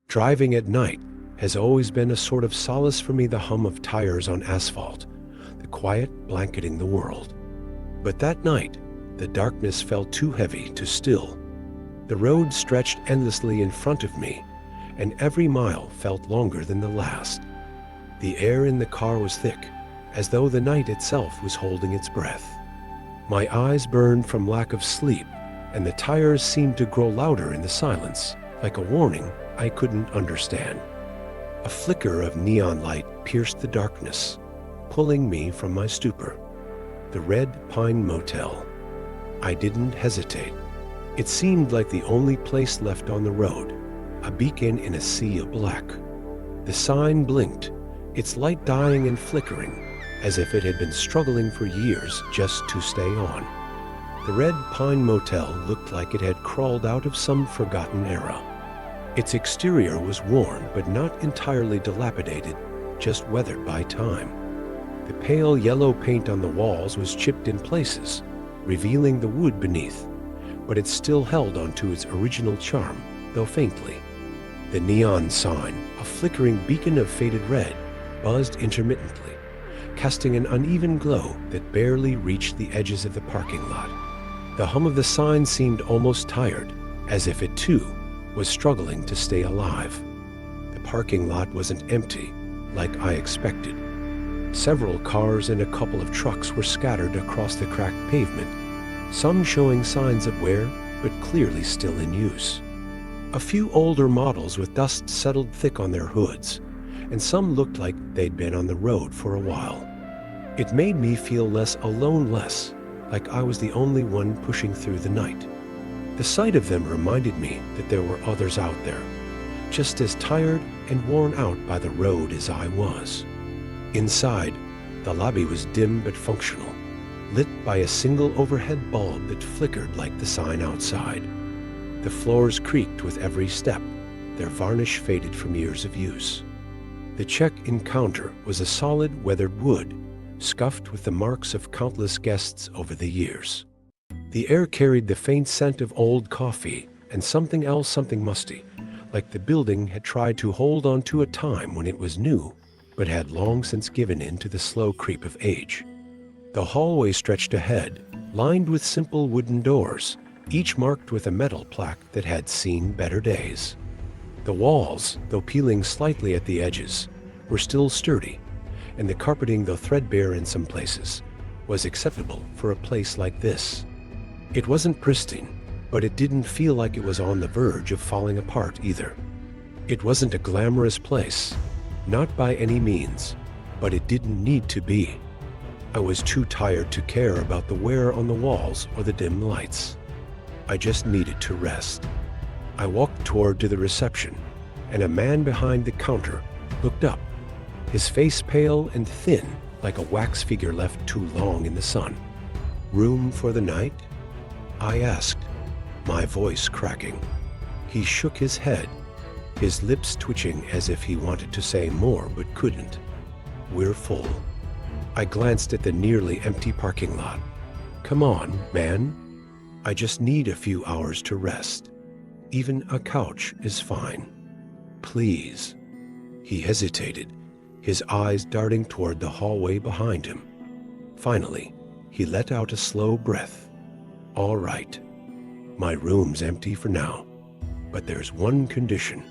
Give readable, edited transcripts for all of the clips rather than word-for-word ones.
Driving at night has always been a sort of solace for me, the hum of tires on asphalt, the quiet blanketing the world. But that night, the darkness felt too heavy to still. The road stretched endlessly in front of me, and every mile felt longer than the last. The air in the car was thick, as though the night itself was holding its breath. My eyes burned from lack of sleep, and the tires seemed to grow louder in the silence, like a warning I couldn't understand. A flicker of neon light pierced the darkness, pulling me from my stupor. The Red Pine Motel. I didn't hesitate. It seemed like the only place left on the road, a beacon in a sea of black. The sign blinked, its light dying and flickering, as if it had been struggling for years just to stay on. The Red Pine Motel looked like it had crawled out of some forgotten era. Its exterior was worn but not entirely dilapidated, just weathered by time. The pale yellow paint on the walls was chipped in places, revealing the wood beneath, but it still held onto its original charm, though faintly. The neon sign, a flickering beacon of faded red, buzzed intermittently, casting an uneven glow that barely reached the edges of the parking lot. The hum of the sign seemed almost tired, as if it too was struggling to stay alive. The parking lot wasn't empty, like I expected. Several cars and a couple of trucks were scattered across the cracked pavement, some showing signs of wear, but clearly still in use. A few older models with dust settled thick on their hoods, and some looked like they'd been on the road for a while. It made me feel less alone, like I was the only one pushing through the night. The sight of them reminded me that there were others out there, just as tired and worn out by the road as I was. Inside, the lobby was dim but functional, lit by a single overhead bulb that flickered like the sign outside. The floors creaked with every step, their varnish faded from years of use. The check-in counter was a solid weathered wood, scuffed with the marks of countless guests over the years. The air carried the faint scent of old coffee and something else, something musty, like the building had tried to hold on to a time when it was new, but had long since given in to the slow creep of age. The hallway stretched ahead, lined with simple wooden doors, each marked with a metal plaque that had seen better days. The walls, though peeling slightly at the edges, were still sturdy, and the carpeting, though threadbare in some places, was acceptable for a place like this. It wasn't pristine, but it didn't feel like it was on the verge of falling apart either. It wasn't a glamorous place, not by any means, but it didn't need to be. I was too tired to care about the wear on the walls or the dim lights. I just needed to rest. I walked toward to the reception, and a man behind the counter looked up, his face pale and thin like a wax figure left too long in the sun. "Room for the night?" I asked, my voice cracking. He shook his head, his lips twitching as if he wanted to say more but couldn't. "We're full." I glanced at the nearly empty parking lot. "Come on, man. I just need a few hours to rest. Even a couch is fine. Please." He hesitated, his eyes darting toward the hallway behind him. Finally, he let out a slow breath. "All right. My room's empty for now, but there's one condition."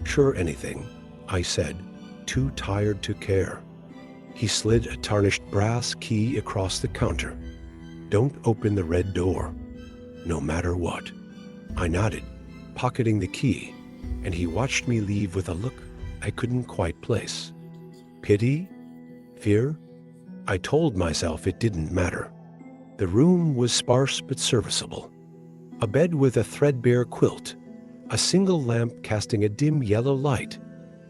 "Sure, anything," I said, too tired to care. He slid a tarnished brass key across the counter. "Don't open the red door, no matter what." I nodded, pocketing the key, and he watched me leave with a look I couldn't quite place. Pity? Fear? I told myself it didn't matter. The room was sparse but serviceable. A bed with a threadbare quilt, a single lamp casting a dim yellow light,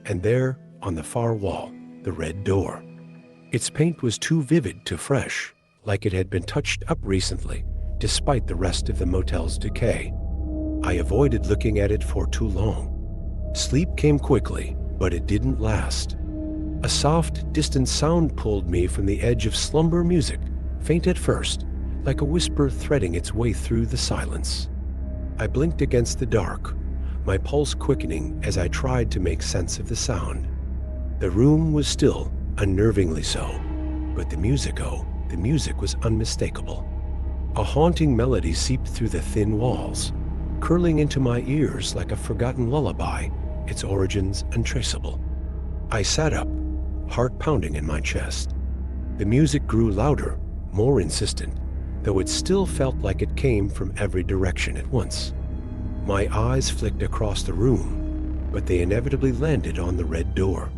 and there, on the far wall, the red door. Its paint was too vivid to fresh, like it had been touched up recently, despite the rest of the motel's decay. I avoided looking at it for too long. Sleep came quickly, but it didn't last. A soft, distant sound pulled me from the edge of slumber music, faint at first, like a whisper threading its way through the silence. I blinked against the dark, my pulse quickening as I tried to make sense of the sound. The room was still, unnervingly so, but the music was unmistakable. A haunting melody seeped through the thin walls, curling into my ears like a forgotten lullaby, its origins untraceable. I sat up, heart pounding in my chest. The music grew louder, more insistent, though it still felt like it came from every direction at once. My eyes flicked across the room, but they inevitably landed on the red door.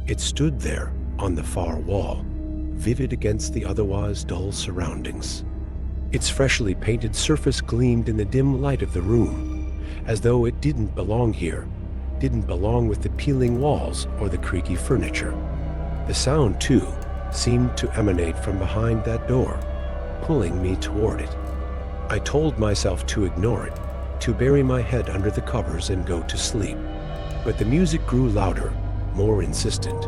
It stood there, on the far wall, vivid against the otherwise dull surroundings. Its freshly painted surface gleamed in the dim light of the room, as though it didn't belong here, didn't belong with the peeling walls or the creaky furniture. The sound, too, seemed to emanate from behind that door, pulling me toward it. I told myself to ignore it, to bury my head under the covers and go to sleep. But the music grew louder, more insistent,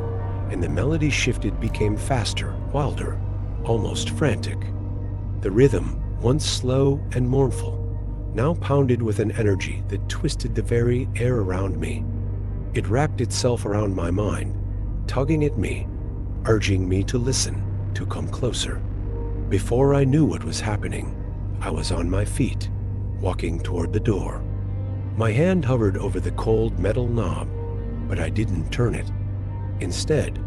and the melody shifted, became faster, wilder, almost frantic. The rhythm, once slow and mournful, now pounded with an energy that twisted the very air around me. It wrapped itself around my mind, tugging at me, urging me to listen, to come closer. Before I knew what was happening, I was on my feet, walking toward the door. My hand hovered over the cold metal knob, but I didn't turn it. Instead,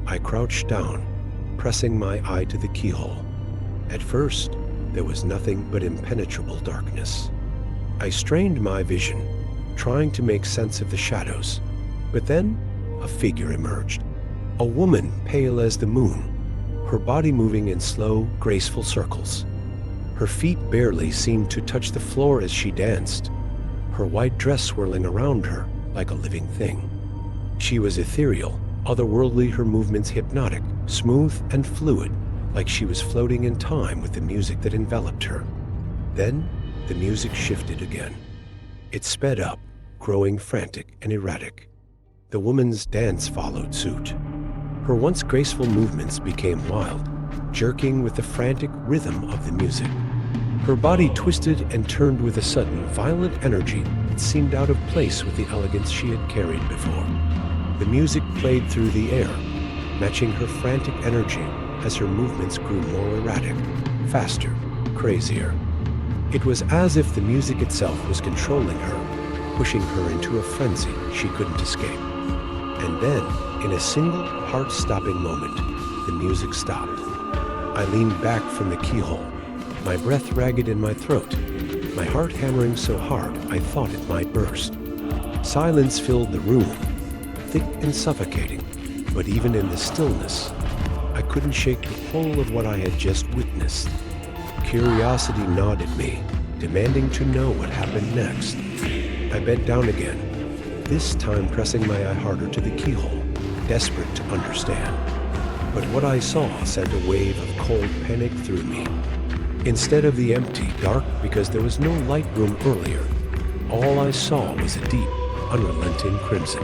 I crouched down, pressing my eye to the keyhole. At first, there was nothing but impenetrable darkness. I strained my vision, trying to make sense of the shadows, but then a figure emerged. A woman pale as the moon, her body moving in slow, graceful circles. Her feet barely seemed to touch the floor as she danced, her white dress swirling around her like a living thing. She was ethereal, otherworldly, her movements hypnotic, smooth and fluid, like she was floating in time with the music that enveloped her. Then, the music shifted again. It sped up, growing frantic and erratic. The woman's dance followed suit. Her once graceful movements became wild, jerking with the frantic rhythm of the music. Her body twisted and turned with a sudden, violent energy that seemed out of place with the elegance she had carried before. The music played through the air, matching her frantic energy as her movements grew more erratic, faster, crazier. It was as if the music itself was controlling her, pushing her into a frenzy she couldn't escape. And then, in a single, heart-stopping moment, the music stopped. I leaned back from the keyhole, my breath ragged in my throat, my heart hammering so hard I thought it might burst. Silence filled the room, thick and suffocating, but even in the stillness, I couldn't shake the pull of what I had just witnessed. Curiosity gnawed at me, demanding to know what happened next. I bent down again, this time pressing my eye harder to the keyhole, desperate to understand. But what I saw sent a wave of cold panic through me. Instead of the empty, dark because there was no light room earlier, all I saw was a deep, unrelenting crimson.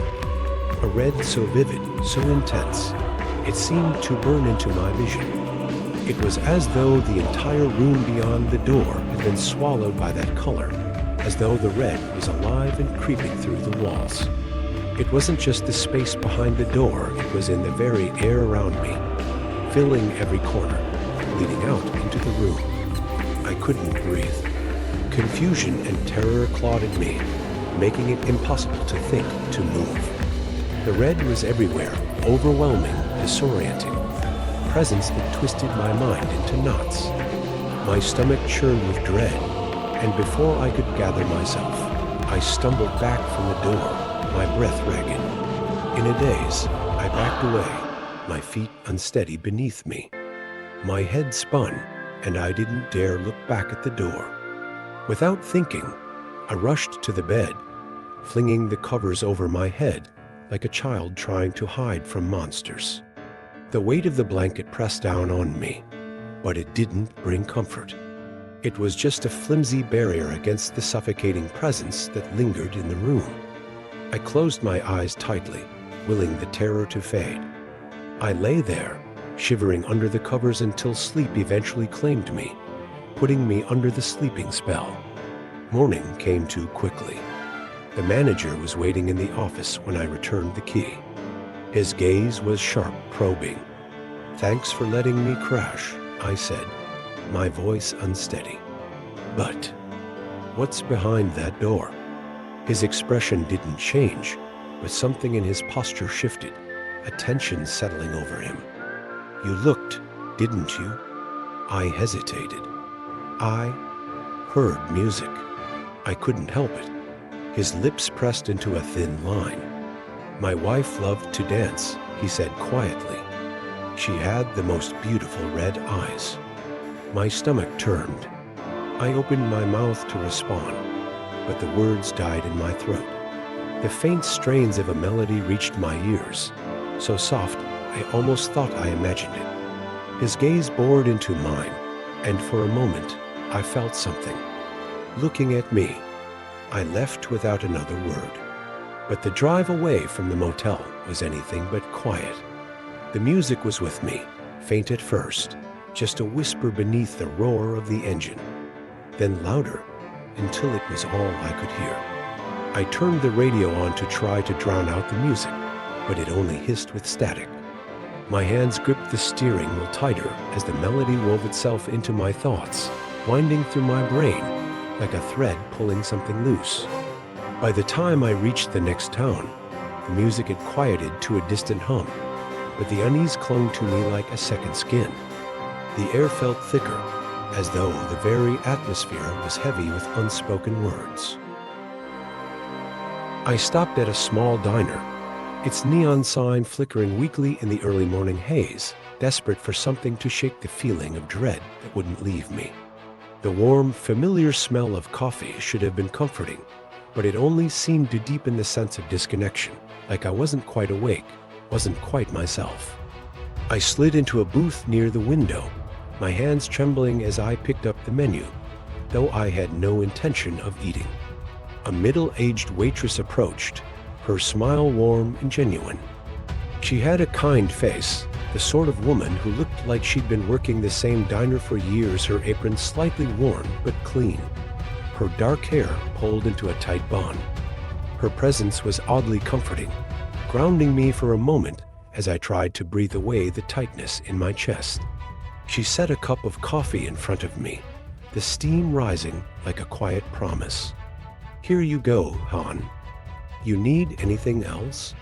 A red so vivid, so intense, it seemed to burn into my vision. It was as though the entire room beyond the door had been swallowed by that color, as though the red was alive and creeping through the walls. It wasn't just the space behind the door, it was in the very air around me, filling every corner, leading out into the room. I couldn't breathe. Confusion and terror clawed at me, making it impossible to think, to move. The red was everywhere, overwhelming, disorienting, a presence that twisted my mind into knots. My stomach churned with dread, and before I could gather myself, I stumbled back from the door, my breath ragged. In a daze, I backed away, my feet unsteady beneath me. My head spun, and I didn't dare look back at the door. Without thinking, I rushed to the bed, flinging the covers over my head like a child trying to hide from monsters. The weight of the blanket pressed down on me, but it didn't bring comfort. It was just a flimsy barrier against the suffocating presence that lingered in the room. I closed my eyes tightly, willing the terror to fade. I lay there, shivering under the covers until sleep eventually claimed me, putting me under the sleeping spell. Morning came too quickly. The manager was waiting in the office when I returned the key. His gaze was sharp, probing. "Thanks for letting me crash," I said, my voice unsteady. "But what's behind that door?" His expression didn't change, but something in his posture shifted, a tension settling over him. "You looked, didn't you?" I hesitated. "I heard music. I couldn't help it." His lips pressed into a thin line. "My wife loved to dance," he said quietly. "She had the most beautiful red eyes." My stomach turned. I opened my mouth to respond, but the words died in my throat. The faint strains of a melody reached my ears, so soft I almost thought I imagined it. His gaze bored into mine, and for a moment I felt something. Looking at me, I left without another word. But the drive away from the motel was anything but quiet. The music was with me, faint at first, just a whisper beneath the roar of the engine, then louder until it was all I could hear. I turned the radio on to try to drown out the music, but it only hissed with static. My hands gripped the steering wheel tighter as the melody wove itself into my thoughts, winding through my brain like a thread pulling something loose. By the time I reached the next town, the music had quieted to a distant hum, but the unease clung to me like a second skin. The air felt thicker, as though the very atmosphere was heavy with unspoken words. I stopped at a small diner, its neon sign flickering weakly in the early morning haze, desperate for something to shake the feeling of dread that wouldn't leave me. The warm, familiar smell of coffee should have been comforting, but it only seemed to deepen the sense of disconnection, like I wasn't quite awake, wasn't quite myself. I slid into a booth near the window, my hands trembling as I picked up the menu, though I had no intention of eating. A middle-aged waitress approached, her smile warm and genuine. She had a kind face, the sort of woman who looked like she'd been working the same diner for years, her apron slightly worn but clean, her dark hair pulled into a tight bun. Her presence was oddly comforting, grounding me for a moment as I tried to breathe away the tightness in my chest. She set a cup of coffee in front of me, the steam rising like a quiet promise. "Here you go, Han. You need anything else?"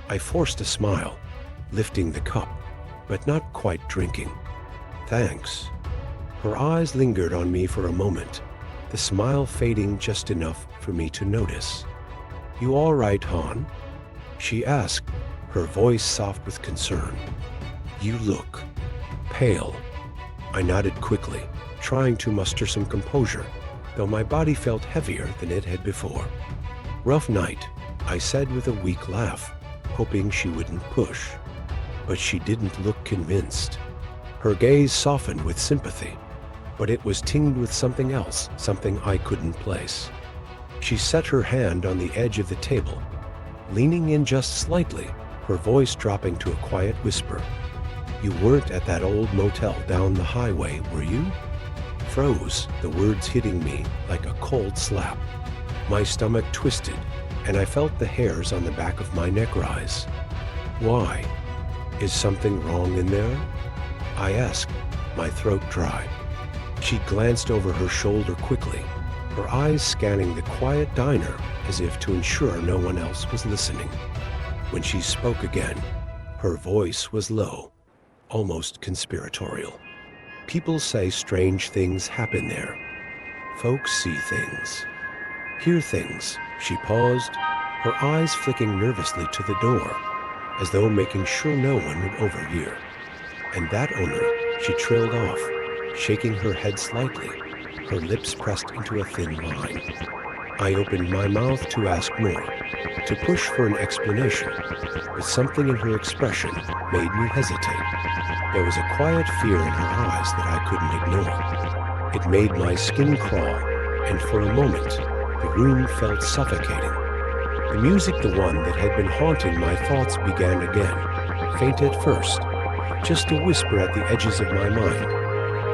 I forced a smile, lifting the cup, but not quite drinking. "Thanks." Her eyes lingered on me for a moment, the smile fading just enough for me to notice. "You all right, Han?" she asked, her voice soft with concern. "You look pale." I nodded quickly, trying to muster some composure, though my body felt heavier than it had before. "Rough night," I said with a weak laugh, hoping she wouldn't push. But she didn't look convinced. Her gaze softened with sympathy, but it was tinged with something else, something I couldn't place. She set her hand on the edge of the table, leaning in just slightly, her voice dropping to a quiet whisper. "You weren't at that old motel down the highway, were you?" Froze, the words hitting me like a cold slap. My stomach twisted, and I felt the hairs on the back of my neck rise. "Why? Is something wrong in there?" I asked, my throat dry. She glanced over her shoulder quickly, her eyes scanning the quiet diner as if to ensure no one else was listening. When she spoke again, her voice was low, almost conspiratorial. "People say strange things happen there. Folks see things, hear things." She paused, her eyes flicking nervously to the door, as though making sure no one would overhear. "And that owner," she trailed off, shaking her head slightly, her lips pressed into a thin line. I opened my mouth to ask more, to push for an explanation, but something in her expression made me hesitate. There was a quiet fear in her eyes that I couldn't ignore. It made my skin crawl, and for a moment, the room felt suffocating. The music, the one that had been haunting my thoughts, began again, faint at first, just a whisper at the edges of my mind,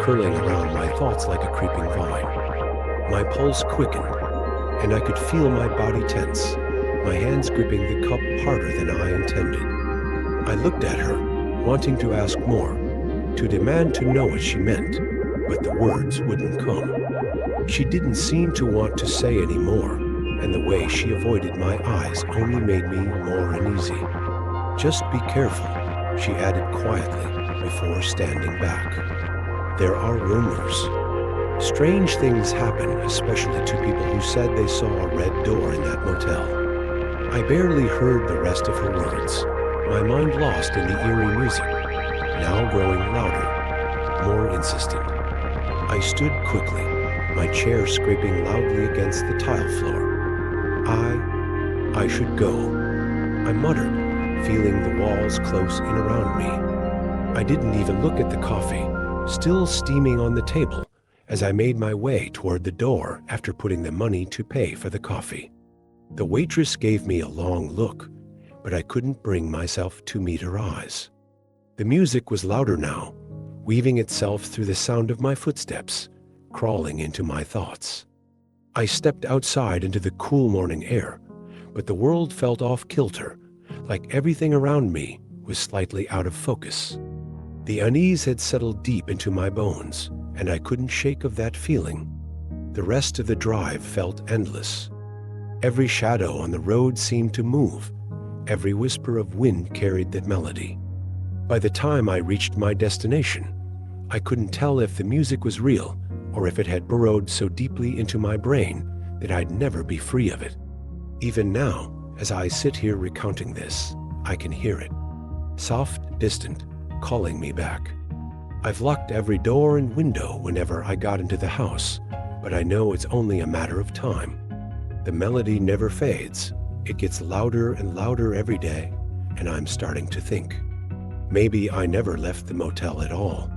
curling around my thoughts like a creeping vine. My pulse quickened, and I could feel my body tense, my hands gripping the cup harder than I intended. I looked at her, wanting to ask more, to demand to know what she meant, but the words wouldn't come. She didn't seem to want to say any more, and the way she avoided my eyes only made me more uneasy. "Just be careful," she added quietly before standing back. "There are rumors. Strange things happen, especially to people who said they saw a red door in that motel." I barely heard the rest of her words, my mind lost in the eerie music, now growing louder, more insistent. I stood quickly, my chair scraping loudly against the tile floor. I should go," I muttered, feeling the walls close in around me. I didn't even look at the coffee, still steaming on the table, as I made my way toward the door after putting the money to pay for the coffee. The waitress gave me a long look, but I couldn't bring myself to meet her eyes. The music was louder now, weaving itself through the sound of my footsteps, crawling into my thoughts. I stepped outside into the cool morning air, but the world felt off kilter, like everything around me was slightly out of focus. The unease had settled deep into my bones, and I couldn't shake of that feeling. The rest of the drive felt endless. Every shadow on the road seemed to move. Every whisper of wind carried that melody. By the time I reached my destination, I couldn't tell if the music was real or if it had burrowed so deeply into my brain that I'd never be free of it. Even now, as I sit here recounting this, I can hear it. Soft, distant, calling me back. I've locked every door and window whenever I got into the house, but I know it's only a matter of time. The melody never fades. It gets louder and louder every day, and I'm starting to think. Maybe I never left the motel at all.